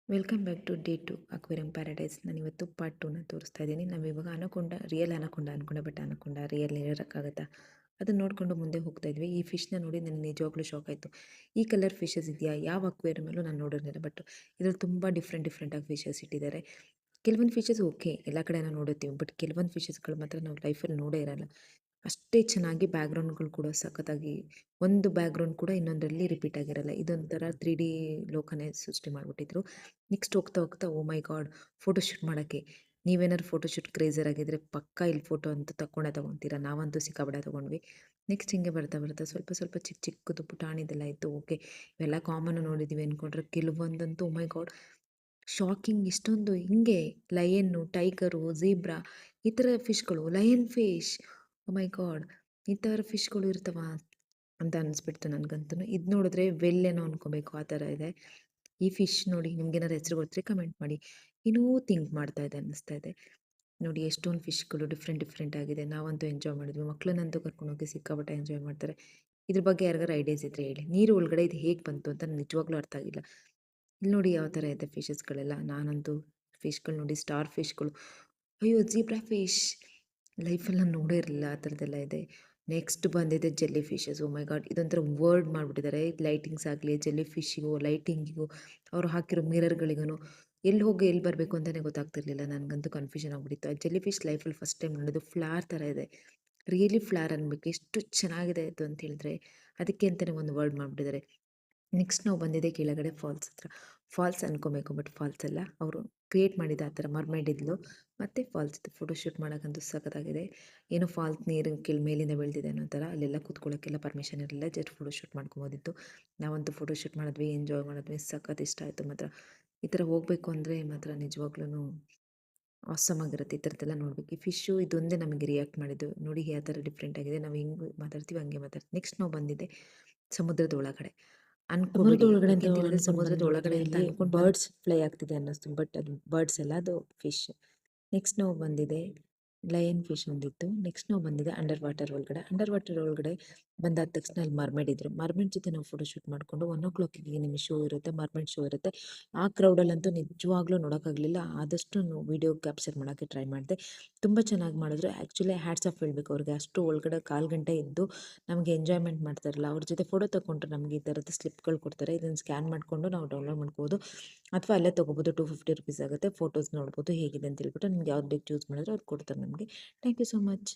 Welcome back to day 2 aquarium paradise. ನಾನು ಇವತ್ತು part 2ನ ತೋರಿಸ್ತಾ ಇದ್ದೀನಿ. ನಾವಿವಾಗ ಅನಕೊಂಡ ರಿಯಲ್ ಅನ್ಕೊಂಡೆ ಬಟ್ ಅನಕೊಂಡ ರಿಯಲ್ ಇರೋಕ್ಕಾಗತ್ತಾ ಅದನ್ನು ನೋಡಿಕೊಂಡು ಮುಂದೆ ಹೋಗ್ತಾ ಇದ್ವಿ. ಈ ಫಿಶ್ನ ನೋಡಿ ನನಗೆ ನಿಜವಾಗ್ಲೂ ಶಾಕ್ ಆಯಿತು. ಈ ಕಲರ್ ಫಿಶಸ್ ಇದೆಯಾ ಯಾವ ಅಕ್ವೇರಿಯಮಲ್ಲೂ ನಾನು ನೋಡಿರಲಿಲ್ಲ. ಬಟ್ ಇದ್ರಲ್ಲಿ ತುಂಬ ಡಿಫ್ರೆಂಟಾಗಿ ಫಿಶಸ್ ಇಟ್ಟಿದ್ದಾರೆ. ಕೆಲವೊಂದು ಫಿಶಸ್ ಓಕೆ ಎಲ್ಲ ಕಡೆ ನಾವು ನೋಡುತ್ತೀವಿ, ಬಟ್ ಕೆಲವೊಂದು ಫಿಶಸ್ಗಳು ಮಾತ್ರ ನಾವು ಲೈಫಲ್ಲಿ ನೋಡೇ ಇರಲ್ಲ. ಅಷ್ಟೇ ಚೆನ್ನಾಗಿ ಬ್ಯಾಕ್ಗ್ರೌಂಡ್ಗಳು ಕೂಡ ಸಖತ್ತಾಗಿ, ಒಂದು ಬ್ಯಾಕ್ಗ್ರೌಂಡ್ ಕೂಡ ಇನ್ನೊಂದರಲ್ಲಿ ರಿಪೀಟ್ ಆಗಿರಲ್ಲ. ಇದೊಂಥರ 3D ಲೋಕನೇ ಸೃಷ್ಟಿ ಮಾಡಿಬಿಟ್ಟಿದ್ರು. ನೆಕ್ಸ್ಟ್ ಹೋಗ್ತಾ ಹೋಗ್ತಾ ಓ ಮೈ ಗಾಡ್, ಫೋಟೋಶೂಟ್ ಮಾಡೋಕ್ಕೆ ನೀವೇನಾದ್ರು ಫೋಟೋಶೂಟ್ ಕ್ರೇಜರ್ ಆಗಿದ್ದರೆ ಪಕ್ಕ ಇಲ್ಲಿ ಫೋಟೋ ಅಂತೂ ತೊಗೊತೀರಾ. ನಾವಂತೂ ಸಿಕ್ಕಾಬಡೆ ತೊಗೊಂಡ್ವಿ. ನೆಕ್ಸ್ಟ್ ಹಿಂಗೆ ಬರ್ತಾ ಬರ್ತಾ ಸ್ವಲ್ಪ ಸ್ವಲ್ಪ ಚಿಕ್ಕ ಚಿಕ್ಕದು ಪುಟಾಣಿದೆಲ್ಲ ಇತ್ತು. ಓಕೆ, ಇವೆಲ್ಲ ಕಾಮನ್ ನೋಡಿದ್ದೀವಿ ಅಂದ್ಕೊಂಡ್ರೆ ಕೆಲವೊಂದಂತೂ ಓ ಮೈ ಗಾಡ್ ಶಾಕಿಂಗ್. ಇಷ್ಟೊಂದು ಹಿಂಗೆ ಲಯನ್ನು, ಟೈಗರು, ಝೀಬ್ರಾ ಈ ಥರ ಫಿಶ್ಗಳು, ಲಯನ್ ಫಿಶ್, ಓ ಮೈ ಗಾಡ್ ಈ ಥರ ಫಿಶ್ಗಳು ಇರ್ತವ ಅಂತ ಅನಿಸ್ಬಿಡ್ತು ನನಗಂತೂ. ಇದು ನೋಡಿದ್ರೆ ವೆಲ್ಲೇನೋ ಅನ್ಕೋಬೇಕು, ಆ ಥರ ಇದೆ. ಈ ಫಿಶ್ ನೋಡಿ, ನಿಮ್ಗೇನಾದ್ರು ಹೆಸರು ಗೊತ್ತಿದ್ರೆ ಕಮೆಂಟ್ ಮಾಡಿ. ಇನ್ನೂ ಥಿಂಕ್ ಮಾಡ್ತಾ ಇದೆ ಅನ್ನಿಸ್ತಾ ಇದೆ. ನೋಡಿ ಎಷ್ಟೊಂದು ಫಿಶ್ಗಳು ಡಿಫ್ರೆಂಟ್ ಆಗಿದೆ. ನಾವಂತೂ ಎಂಜಾಯ್ ಮಾಡಿದ್ವಿ, ಮಕ್ಕಳನ್ನಂತೂ ಕರ್ಕೊಂಡೋಗಿ ಸಿಕ್ಕಾಪಟ್ಟೆ ಎಂಜಾಯ್ ಮಾಡ್ತಾರೆ. ಇದ್ರ ಬಗ್ಗೆ ಯಾರಿಗಾರು ಐಡಿಯಾಸ್ ಇದ್ರೆ ಹೇಳಿ. ನೀರು ಒಳಗಡೆ ಇದು ಹೇಗೆ ಬಂತು ಅಂತ ನಿಜವಾಗ್ಲೂ ಅರ್ಥ ಆಗಿಲ್ಲ. ಇಲ್ಲಿ ನೋಡಿ ಯಾವ ಥರ ಇದೆ ಫಿಶಸ್ಗಳೆಲ್ಲ. ನಾನಂತೂ ಫಿಶ್ಗಳು ನೋಡಿ, ಸ್ಟಾರ್ ಫಿಶ್ಗಳು, ಅಯ್ಯೋ ಜೀಬ್ರಾ ಫಿಶ್ ಲೈಫಲ್ಲಿ ನಾನು ನೋಡೇ ಇರಲಿಲ್ಲ, ಆ ಥರದ್ದೆಲ್ಲ ಇದೆ. ನೆಕ್ಸ್ಟ್ ಬಂದಿದೆ ಜೆಲ್ಲಿ ಫಿಶಸ್. ಓ ಮೈ ಗಾಡ್, ಇದೊಂಥರ ವರ್ಡ್ ಮಾಡಿಬಿಟ್ಟಿದ್ದಾರೆ. ಲೈಟಿಂಗ್ಸ್ ಆಗಲಿ, ಜೆಲ್ಲಿ ಫಿಶ್ಶಿಗೂ ಲೈಟಿಂಗಿಗೂ ಅವರು ಹಾಕಿರೋ ಮಿರರ್ಗಳಿಗೂ ಎಲ್ಲಿ ಹೋಗಿ ಎಲ್ಲಿ ಬರಬೇಕು ಅಂತಲೇ ಗೊತ್ತಾಗ್ತಿರ್ಲಿಲ್ಲ. ನನಗಂತೂ ಕನ್ಫ್ಯೂಷನ್ ಆಗಿಬಿಟ್ಟಿತ್ತು. ಆ ಜೆಲ್ಲಿ ಫಿಶ್ ಲೈಫಲ್ಲಿ ಫಸ್ಟ್ ಟೈಮ್ ನೋಡೋದು. ಫ್ಲಾರ್ ಥರ ಇದೆ, ರಿಯಲಿ ಫ್ಲಾರ್ ಅನ್ಬೇಕು. ಎಷ್ಟು ಚೆನ್ನಾಗಿದೆ ಇದು ಅಂತ ಹೇಳಿದ್ರೆ ಅದಕ್ಕೆ ಅಂತಲೇ ಒಂದು ವರ್ಡ್ ಮಾಡಿಬಿಟ್ಟಿದ್ದಾರೆ. ನೆಕ್ಸ್ಟ್ ನಾವು ಬಂದಿದೆ ಕೆಳಗಡೆ ಫಾಲ್ಸ್ ಹತ್ರ. ಫಾಲ್ಸ್ ಅನ್ಕೋಬೇಕು, ಬಟ್ ಫಾಲ್ಸ್ ಅಲ್ಲ, ಅವರು ಕ್ರಿಯೇಟ್ ಮಾಡಿದ ಆ ಥರ ಮರ್ಮೈಡ್ ಇದ್ಲು. ಮತ್ತು ಫಾಲ್ಸ್ ಇತ್ತು. ಫೋಟೋಶೂಟ್ ಮಾಡೋಕ್ಕಂತೂ ಸಖತ್ತಾಗಿದೆ. ಏನೋ ಫಾಲ್ಸ್ ನೀರು ಮೇಲಿಂದ ಬೀಳ್ತಿದೆ ಅನ್ನೋ ಥರ. ಅಲ್ಲೆಲ್ಲ ಕೂತ್ಕೊಳ್ಳೋಕ್ಕೆಲ್ಲ ಪರ್ಮಿಷನ್ ಇರಲಿಲ್ಲ, ಜಸ್ಟ್ ಫೋಟೋಶೂಟ್ ಮಾಡ್ಕೊಬೋದಿತ್ತು. ನಾವಂತೂ ಫೋಟೋಶೂಟ್ ಮಾಡಿದ್ವಿ, ಎಂಜಾಯ್ ಮಾಡಿದ್ವಿ, ಸಖತ್ ಇಷ್ಟ ಆಯಿತು ಮಾತ್ರ. ಈ ಥರ ಹೋಗಬೇಕು ಅಂದರೆ ಮಾತ್ರ ನಿಜವಾಗ್ಲೂ ಆಸಮ್ ಆಗಿರುತ್ತೆ. ಈ ಥರದ್ದೆಲ್ಲ ನೋಡಬೇಕು. ಈ ಫಿಶ್ಶು ಇದೊಂದೇ ನಮಗೆ ರಿಯಾಕ್ಟ್ ಮಾಡಿದ್ದು. ನೋಡಿ ಯಾವ ಥರ ಡಿಫ್ರೆಂಟ್ ಆಗಿದೆ. ನಾವು ಹೆಂಗೆ ಮಾತಾಡ್ತೀವಿ ಹಂಗೆ ಮಾತಾಡ್ತೀವಿ. ನೆಕ್ಸ್ಟ್ ನಾವು ಬಂದಿದ್ದೆ ಸಮುದ್ರದ ಒಳಗಡೆ. ಸಮುದ್ರದ ಅನ್ಕೋಬೇಡಿ, ಒಳಗಡೆ ಅಂತ ಯಾಕೆಂತ ಹೇಳಿದ್ರೆ ಅನ್ಕೊಂಡು ಸಮುದ್ರದ ಬಂದ್ವಿ, ಒಳಗಡೆ ಆದರೆ ಅಂತ ಇಲ್ಲಿ ಅನ್ಕೊಂಡು ಬರ್ಡ್ಸ್ ಫ್ಲೈ ಆಗ್ತಿದೆ ಅನ್ನಿಸ್ತು. ಬಟ್ ಅದು ಬರ್ಡ್ಸ್ ಅಲ್ಲ, ಅದು ಫಿಶ್. ನೆಕ್ಸ್ಟ್ ನಾವು ಬಂದಿದೆ ಲಯನ್ ಫಿಶ್ ಒಂದಿತ್ತು. ನೆಕ್ಸ್ಟ್ ನಾವು ಬಂದಿದೆ ಅಂಡರ್ ವಾಟರ್ ಒಳಗಡೆ. ಅಂಡರ್ ವಾಟರ್ ಒಳಗಡೆ ಬಂದಾದ ತಕ್ಷಣ ಅಲ್ಲಿ ಮರ್ಮೇಡ್ ಇದ್ರು. ಮರ್ಮೇಡ್ ಜೊತೆ ನಾವು ಫೋಟೋಶೂಟ್ ಮಾಡಿಕೊಂಡು 1 o'clock ನಿಮಗೆ ಶೋ ಇರುತ್ತೆ, ಮರ್ಮೇಡ್ ಶೋ ಇರುತ್ತೆ. ಆ ಕ್ರೌಡಲ್ಲಂತೂ ನಿಜವಾಗ್ಲೂ ನೋಡೋಕ್ಕಾಗಲಿಲ್ಲ. ಆದಷ್ಟು ವೀಡಿಯೋ ಕ್ಯಾಪ್ಚರ್ ಮಾಡೋಕ್ಕೆ ಟ್ರೈ ಮಾಡಿದೆ. ತುಂಬ ಚೆನ್ನಾಗಿ ಮಾಡಿದ್ರು. ಆ್ಯಕ್ಚುಲಿ ಹ್ಯಾಟ್ಸ್ ಆಫ್ ಹೇಳಬೇಕು ಅವ್ರಿಗೆ. ಅಷ್ಟು ಒಳಗಡೆ 1/4 ಗಂಟೆ ಇದ್ದು ನಮಗೆ ಎಂಜಾಯ್ಮೆಂಟ್ ಮಾಡ್ತಾರಲ್ಲ, ಅವ್ರ ಜೊತೆ ಫೋಟೋ ತಗೊಂಡ್ರೆ ನಮಗೆ ಈ ಥರದ್ದು ಸ್ಲಿಪ್ಗಳು ಕೊಡ್ತಾರೆ. ಇದನ್ನು ಸ್ಕ್ಯಾನ್ ಮಾಡಿಕೊಂಡು ನಾವು ಡೌನ್ಲೋಡ್ ಮಾಡ್ಬೋದು, ಅಥವಾ ಅಲ್ಲೇ ತೊಗೋಬೋದು. 250 ರುಪೀಸ್ ಆಗುತ್ತೆ. ಫೋಟೋಸ್ ನೋಡ್ಬೋದು ಹೇಗಿದೆ ಅಂತ ಹೇಳ್ಬಿಟ್ಟು. ನಿಮ್ಗೆ ಯಾವ್ದು ಬೇಕು ಚೂಸ್ ಮಾಡಿದ್ರೆ ಅವ್ರು ಕೊಡ್ತಾರೆ ನಮಗೆ. Thank you so much.